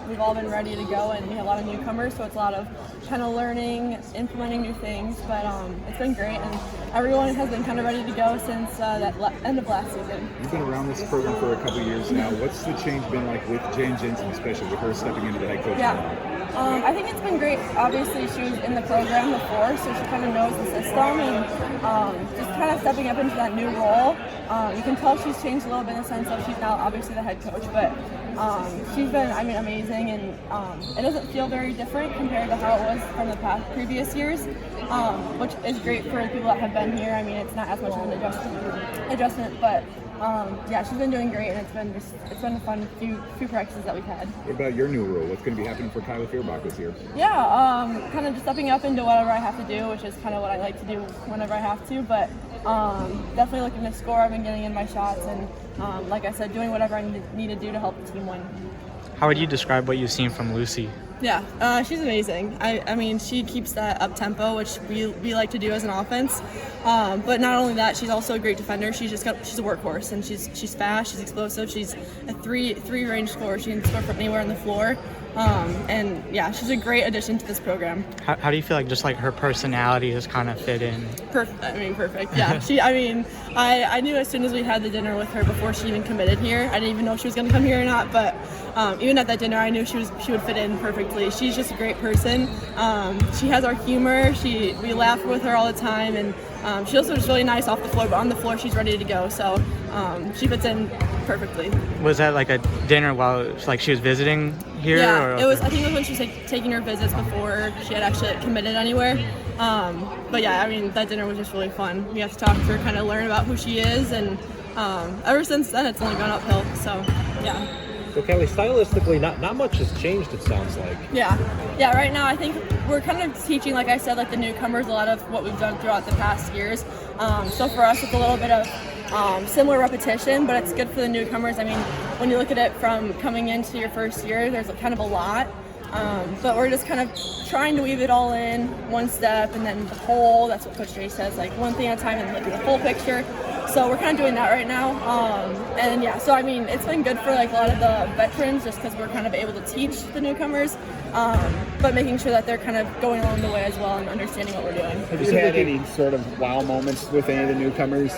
we've all been ready to go, and we have a lot of newcomers, so it's a lot of kind of learning, implementing new things, but it's been great, and everyone has been kind of ready to go since end of last season. You've been around this program for a couple of years now. What's the change been like with Jensen, especially with her stepping into the head coach role? I think it's been great. Obviously, she was in the program before, so she kind of knows the system, and just kind of stepping up into that new role. You can tell she's changed a little bit in the sense of she's now obviously the head coach, but she's been, amazing, and it doesn't feel very different compared to how it was from the previous years, which is great for the people that have been here. It's not as much of an adjustment, but she's been doing great, and it's been a fun few practices that we've had. What about your new role? What's going to be happening for Kylie Feuerbach this year? Yeah, kind of just stepping up into whatever I have to do, which is kind of what I like to do whenever I have to, but definitely looking to score. I've been getting in my shots, and like I said, doing whatever I need to do to help the team win. How would you describe what you've seen from Lucy? Yeah, she's amazing. She keeps that up tempo, which we like to do as an offense. But not only that, she's also a great defender. She's a workhorse, and she's fast. She's explosive. She's a three range scorer. She can score from anywhere on the floor. And yeah, she's a great addition to this program. How do you feel like just like her personality has kind of fit in? Perfect. Yeah, I knew as soon as we had the dinner with her before she even committed here. I didn't even know if she was going to come here or not, but even at that dinner, I knew she would fit in perfectly. She's just a great person. She has our humor. We laugh with her all the time, and she also is really nice off the floor, but on the floor she's ready to go. So she fits in perfectly. Was that like a dinner while she was visiting here? Yeah, it was. I think it was when she was taking her visits before she had actually committed anywhere. But yeah, that dinner was just really fun. We got to talk to her, kind of learn about who she is, and ever since then it's only gone uphill. So yeah. So Kelly, stylistically, not much has changed, it sounds like. Yeah. Right now, I think we're kind of teaching, like I said, like the newcomers a lot of what we've done throughout the past years. So for us, it's a little bit of similar repetition, but it's good for the newcomers. When you look at it from coming into your first year, there's kind of a lot. But we're just kind of trying to weave it all in one step, and then the whole. That's what Coach Jay says, like one thing at a time, and look at the whole picture. So we're kind of doing that right now, and yeah. So it's been good for like a lot of the veterans, just because we're kind of able to teach the newcomers, but making sure that they're kind of going along the way as well and understanding what we're doing. Have you had any sort of wow moments with any of the newcomers,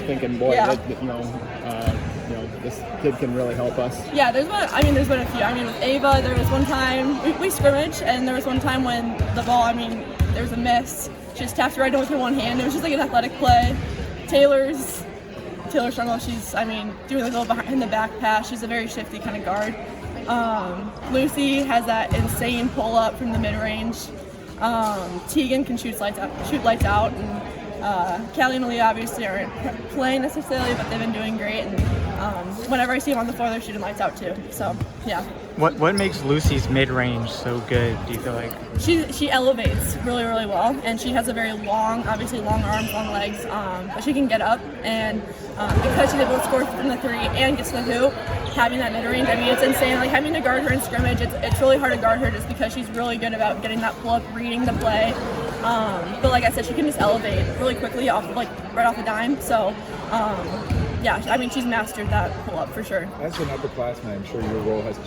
thinking, boy, this kid can really help us? Yeah, there's been a few. With Ava, there was one time we scrimmaged, and there was one time when the ball, there was a miss. She just tapped it right in with her one hand. It was just like an athletic play. Taylor Strungel, she's, doing a little behind the back pass. She's a very shifty kind of guard. Lucy has that insane pull up from the mid range. Tegan can shoot lights out, and Callie and Aaliyah obviously aren't playing necessarily, but they've been doing great. And whenever I see them on the floor, they're shooting lights out too. So yeah. What makes Lucy's mid range so good? Do you feel like she elevates really, really well, and she has a very long arms, long legs, but she can get up, and because she's able to score from the three and gets to the hoop, having that mid range, it's insane. Like having to guard her in scrimmage, it's really hard to guard her just because she's really good about getting that pull up, reading the play. But like I said, she can just elevate really quickly right off the dime. So she's mastered that pull up for sure. As an upperclassman, I'm sure your role has